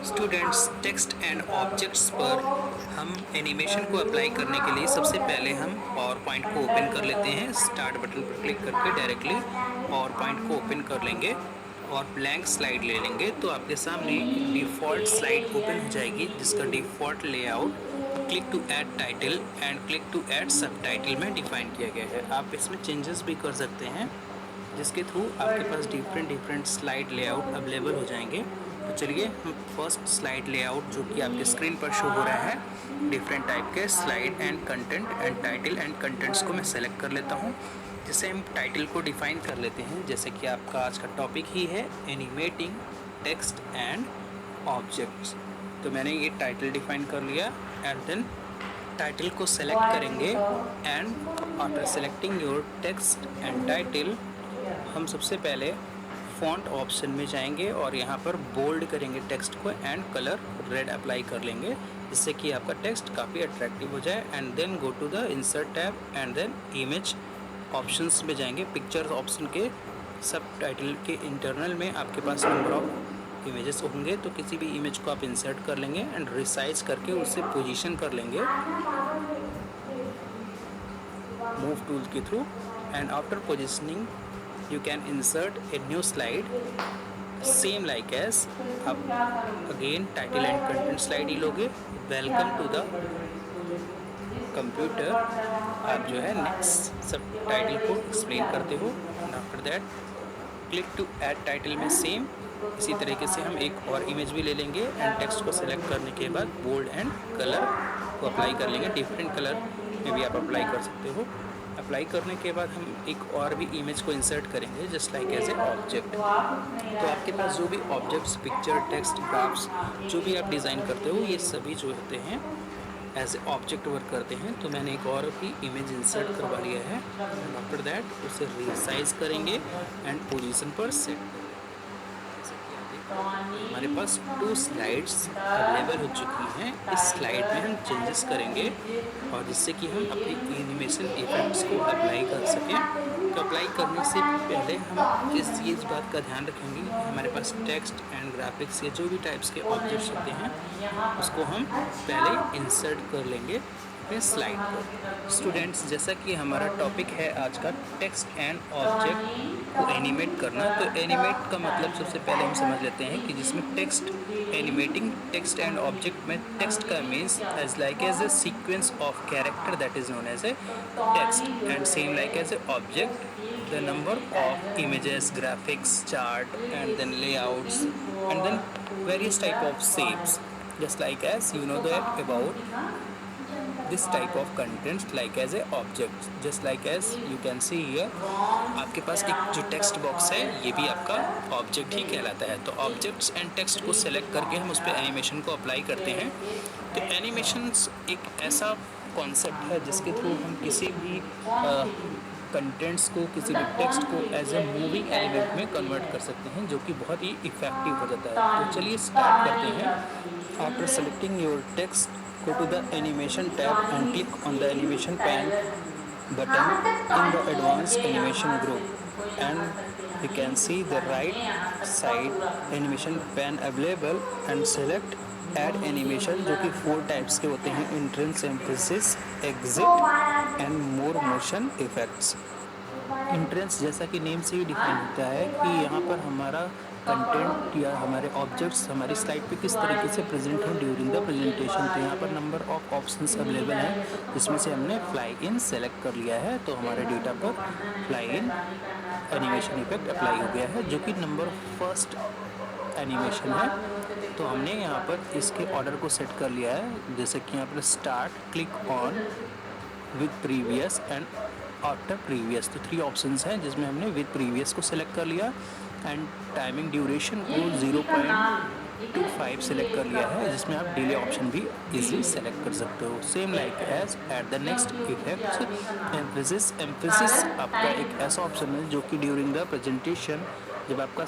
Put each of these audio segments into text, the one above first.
Students, text and objects पर हम animation को अप्लाई करने के लिए सबसे पहले हम पावर पॉइंट को ओपन कर लेते हैं। स्टार्ट बटन पर क्लिक करके डायरेक्टली पावर पॉइंट को ओपन कर लेंगे और ब्लैंक स्लाइड ले लेंगे तो आपके सामने डिफ़ॉल्ट स्लाइड ओपन हो जाएगी जिसका default layout click to add title and click to add subtitle में डिफ़ाइन किया गया है। आप इसमें चेंजेस भी कर सकते हैं जिसके थ्रू आपके पास डिफरेंट स्लाइड लेआउट अवेलेबल हो जाएंगे। तो चलिए हम फर्स्ट स्लाइड लेआउट जो कि आपके स्क्रीन पर शो हो रहा है, डिफरेंट टाइप के slide and content and title and contents को मैं सेलेक्ट कर लेता हूँ। जिससे हम टाइटल को डिफाइन कर लेते हैं, जैसे कि आपका आज का टॉपिक ही है एनिमेटिंग टेक्स्ट एंड ऑब्जेक्ट्स। तो मैंने ये टाइटल डिफाइन कर लिया एंड देन टाइटल को सेलेक्ट करेंगे and after selecting your text and title हम सबसे पहले फ़ॉन्ट ऑप्शन में जाएंगे और यहाँ पर बोल्ड करेंगे टेक्स्ट को एंड कलर रेड अप्लाई कर लेंगे जिससे कि आपका टेक्स्ट काफ़ी अट्रैक्टिव हो जाए। And then go to the insert tab and then image options में जाएंगे। पिक्चर्स ऑप्शन के सब टाइटल के इंटरनल में आपके पास नंबर ऑफ इमेजेस होंगे, तो किसी भी इमेज को आप इंसर्ट कर लेंगे एंड रिसाइज करके उसे पोजीशन कर लेंगे मूव टूल के through. And after positioning you can insert a new slide same like as आप again title and content slide ही लोगे। welcome to the computer आप जो है next सब टाइटल को एक्सप्लेन करते हो and after that click to add title में सेम इसी तरीके से हम एक और इमेज भी ले लेंगे एंड टेक्स्ट को सेलेक्ट करने के बाद बोल्ड एंड कलर को अप्लाई कर लेंगे। डिफरेंट कलर में भी आप अप्लाई कर सकते हो। अप्लाई करने के बाद हम एक और भी इमेज को इंसर्ट करेंगे just like as a object. तो आपके पास जो भी ऑब्जेक्ट्स, पिक्चर, टेक्स्ट, ग्राफ्स जो भी आप डिज़ाइन करते हो ये सभी जो होते हैं एज ए ऑब्जेक्ट वर्क करते हैं। तो मैंने एक और भी इमेज इंसर्ट करवा लिया है एंड आफ्टर दैट उसे रिसाइज करेंगे एंड पोजीशन पर सेट। हमारे पास 2 स्लाइड्स अवेलेबल हो चुकी हैं। इस स्लाइड में हम चेंजेस करेंगे और जिससे कि हम अपनी एनिमेशन इफेक्ट्स को अप्लाई कर सकें। तो अप्लाई करने से पहले हम इस बात का ध्यान रखेंगे कि हमारे पास टेक्स्ट एंड ग्राफिक्स के जो भी टाइप्स के ऑब्जेक्ट्स होते हैं उसको हम पहले इंसर्ट कर लेंगे अपने स्लाइड पर। स्टूडेंट्स, जैसा कि हमारा टॉपिक है आज का टेक्स्ट एंड ऑब्जेक्ट को एनिमेट करना, तो एनिमेट का मतलब सबसे पहले हम समझ लेते हैं कि जिसमें text animating text and object में टेक्स्ट का means as like as a sequence of character that is known as a text and same like as a object the number of images, graphics, chart and then layouts and then various type of shapes just like as you know that about this type of content like as a object just like as you can see here। आपके पास एक जो text box है ये भी आपका object ही कहलाता है। तो ऑब्जेक्ट्स एंड टेक्स्ट को सेलेक्ट करके हम उस पर एनिमेशन को अप्लाई करते हैं। तो एनिमेशंस एक ऐसा कॉन्सेप्ट है जिसके थ्रू हम किसी भी कंटेंट्स को, किसी भी टेक्स्ट को एज ए मूविंग एलिमेंट में कन्वर्ट कर सकते हैं जो कि बहुत ही इफेक्टिव हो जाता है। तो चलिए स्टार्ट करते हैं। After selecting your text go to the animation tab and click on the animation pan button in the advanced animation group and you can see the right side animation pan available and select add animation जो कि 4 types के होते हैं, entrance, emphasis, exit and more motion effects। Entrance जैसा कि name से ही define होता है कि यहाँ पर हमारा कंटेंट या हमारे ऑब्जेक्ट्स हमारी स्लाइड पे किस तरीके से प्रेजेंट हैं ड्यूरिंग द प्रेजेंटेशन। तो यहाँ पर नंबर ऑफ ऑप्शंस अवेलेबल हैं जिसमें से हमने फ्लाई इन सेलेक्ट कर लिया है। तो हमारे डेटा पर fly in animation effect apply हो गया है जो कि नंबर फर्स्ट एनिमेशन है। तो हमने यहाँ पर इसके ऑर्डर को सेट कर लिया है, जैसे कि यहाँ पर start, click on, with previous and after previous. तो 3 ऑप्शंस हैं जिसमें हमने विद प्रीवियस को सिलेक्ट कर लिया एंड टाइमिंग ड्यूरेशन को 0.25 सेलेक्ट कर लिया है जिसमें आप डिले ऑप्शन भी इजीली सेलेक्ट कर सकते हो। Same like as at the next effects emphasis. Emphasis आपका एक ऐसा ऑप्शन है जो कि ड्यूरिंग द प्रेजेंटेशन जब आपका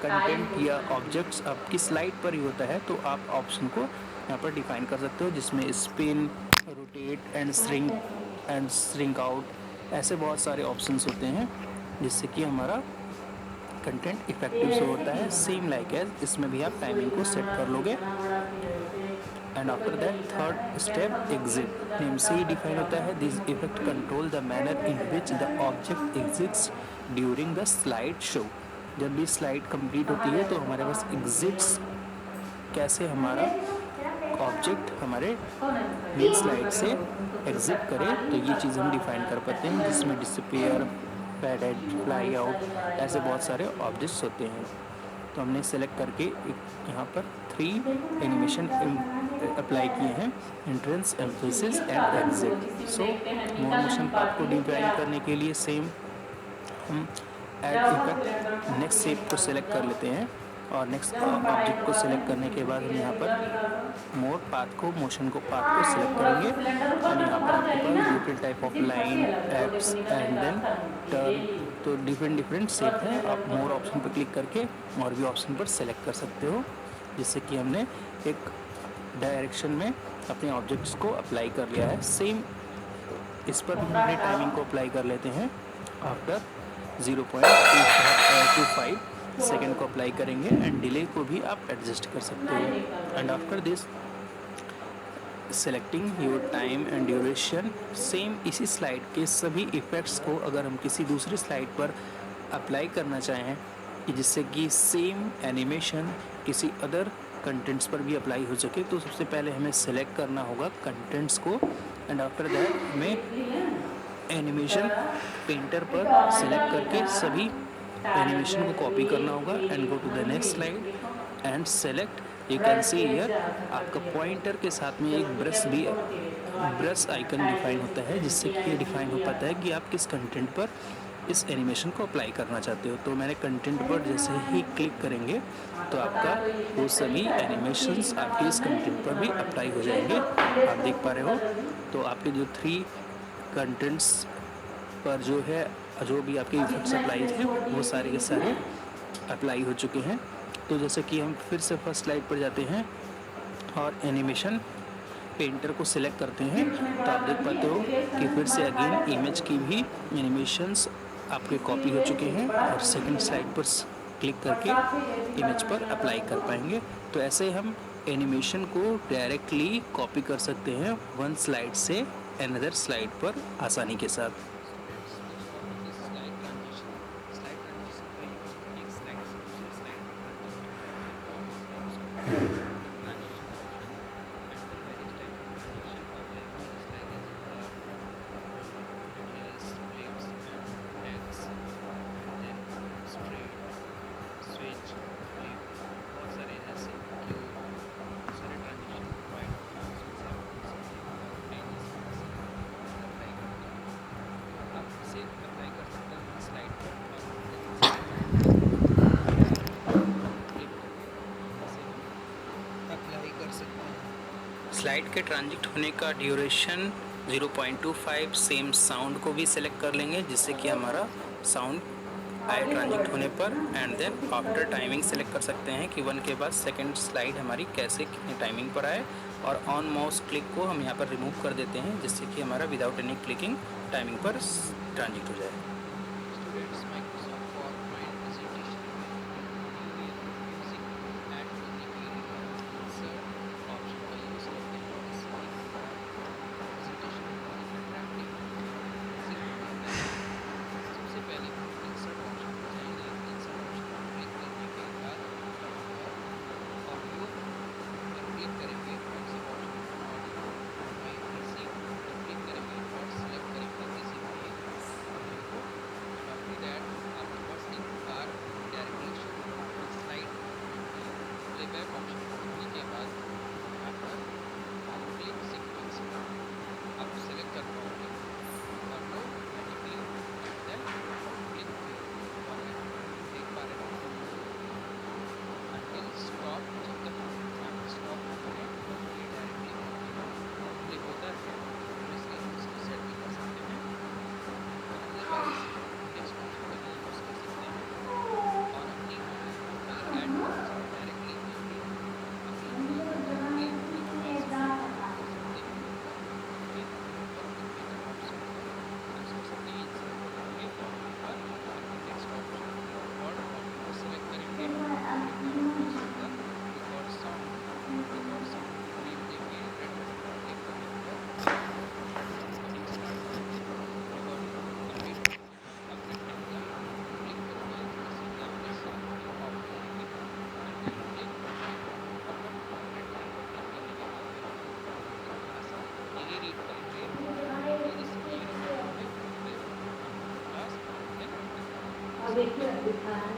कंटेंट या ऑब्जेक्ट्स आपकी स्लाइड पर ही होता है तो आप ऑप्शन को यहाँ पर डिफाइन कर सकते हो, जिसमें spin, rotate and shrink out, ऐसे बहुत सारे ऑप्शंस होते हैं जिससे कि हमारा कंटेंट इफेक्टिव शो होता है, सेम लाइक एज इसमें भी आप टाइमिंग को सेट कर लोगे। And after that third step exit, name से ही डिफाइन होता है, this effect control the manner in which the object exits during the slide show. जब भी स्लाइड कंप्लीट होती है तो हमारे पास एग्जिट्स, कैसे हमारा ऑब्जेक्ट हमारे मेन स्लाइड से एग्जिट करे, तो ये चीज़ हम डिफाइन कर पाते हैं, जिसमें डिसअपीयर, फेडेड, फ्लाई आउट, ऐसे बहुत सारे ऑब्जेक्ट्स होते हैं। तो हमने सेलेक्ट करके एक यहाँ पर 3 एनिमेशन अप्लाई किए हैं, entrance, emphasis and exit. So more motion path को डिफाइन करने के लिए सेम हम ऐड इफेक्ट नेक्स्ट शेप को सिलेक्ट कर लेते हैं, और नेक्स्ट ऑब्जेक्ट को सिलेक्ट करने के बाद हम यहाँ पर मोर पाथ को, मोशन को, पाथ को सिलेक्ट करेंगे। एंड यहाँ पर आपके पास different type of line, apps and then turn, तो डिफरेंट शेप है। आप मोर ऑप्शन पर क्लिक करके और भी ऑप्शन पर सेलेक्ट कर सकते हो, जिससे कि हमने एक डायरेक्शन में अपने ऑब्जेक्ट्स को अप्लाई कर लिया है। सेम इस पर हम अपनी टाइमिंग को अप्लाई कर लेते हैं। आफ्टर 0.25 सेकेंड को अप्लाई करेंगे, एंड डिले को भी आप एडजस्ट कर सकते हो। And after this selecting your time and duration, same इसी स्लाइड के सभी इफ़ेक्ट्स को अगर हम किसी दूसरी स्लाइड पर अप्लाई करना चाहें, कि जिससे कि सेम एनिमेशन किसी अदर कंटेंट्स पर भी अप्लाई हो सके, तो सबसे पहले हमें सेलेक्ट करना होगा कंटेंट्स को। एंड आफ्टर दैट हमें एनिमेशन पेंटर पर सेलेक्ट करके सभी एनिमेशन को कॉपी करना होगा, and go to the next slide and select. You can see here आपका पॉइंटर के साथ में एक ब्रश आइकन डिफाइन होता है, जिससे कि ये डिफाइन हो पाता है कि आप किस कंटेंट पर इस एनिमेशन को अप्लाई करना चाहते हो। तो मैंने कंटेंट पर जैसे ही क्लिक करेंगे तो आपका वो सभी एनिमेशंस आपके इस कंटेंट पर भी अप्लाई हो जाएंगे। आप देख पा रहे हो, तो आपके जो 3 कंटेंट्स पर जो भी आपके इफेक्ट्स अप्लाई थे वो सारे के सारे अप्लाई हो चुके हैं। तो जैसे कि हम फिर से फर्स्ट स्लाइड पर जाते हैं और एनिमेशन पेंटर को सिलेक्ट करते हैं, तो आप देख पाते हो कि फिर से अगेन इमेज की भी एनिमेशंस आपके कॉपी हो चुके हैं, और सेकंड स्लाइड पर क्लिक करके इमेज पर अप्लाई कर पाएंगे। तो ऐसे हम एनिमेशन को डायरेक्टली कॉपी कर सकते हैं वन स्लाइड से अनदर स्लाइड पर आसानी के साथ। स्लाइड के ट्रांजिट होने का ड्यूरेशन 0.25, सेम साउंड को भी सिलेक्ट कर लेंगे, जिससे कि हमारा साउंड आए ट्रांजिट होने पर। And then after timing select कर सकते हैं कि 1 के बाद सेकंड स्लाइड हमारी कैसे कितनी टाइमिंग पर आए, और ऑन माउस क्लिक को हम यहाँ पर रिमूव कर देते हैं, जिससे कि हमारा विदाउट एनी क्लिकिंग टाइमिंग पर ट्रांजिट हो जाए। देखिए दिखा है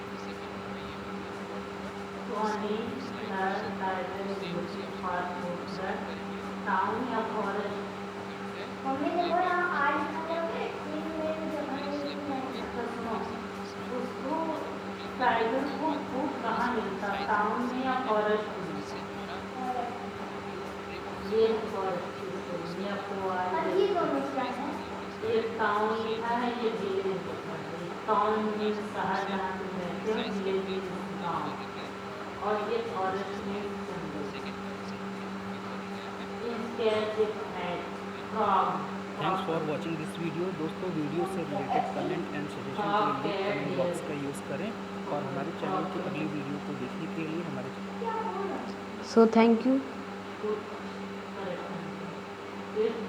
जैसे कि हमारा ये हो गया प्रॉपर। इस Swanee, स्लाइड को the सबमिट tiger करके is सेम उसी looking for तरीके से हम food, सबमिट करेंगे। the town या forest सबमिट है, मम्मी हो देखो जाएगा यहाँ अपना आज जो भी लगे तीन में हमारी जगह स्लिप होगी नहीं तो सुनो वो सब इसमें उसको फिल करेंगे। टाइगर उसके को बाद फूड थोड़ा कहाँ सा मिलता साइज टाउन इंक्रीज में या करेंगे फॉरेस्ट में जिससे हमारा जो फ्रेम है वो ये सिक्योर हो जाए। फॉरेस्ट की स्टोरी ये आपको और आज ये दोनों तो क्या इस है तरीके से ये हम टाउन सेम लिखा है ये जो विलेज लिखा है टाउन होगा मीन्स वो शहर सेम जहाँ तुम रहते हो साइज विलेज करके मीन्स दोनों जगह पे गाँव हमारा और ये जो फॉरेस्ट मीन्स जंगल सेकंड पोर्शन है वो फिल कर लिया है। Catch it had frog thanks frog for watching this video. दोस्तों वीडियो से रिलेटेड कमेंट एंड सजेशन के फ्रॉग लिए कैट कमेंट हियर बॉक्स का यूज़ करें और हमारे चैनल फ्रॉग की अगली वीडियो को देखने के लिए हमारे क्या बोल रहा है So thank you. Good correction.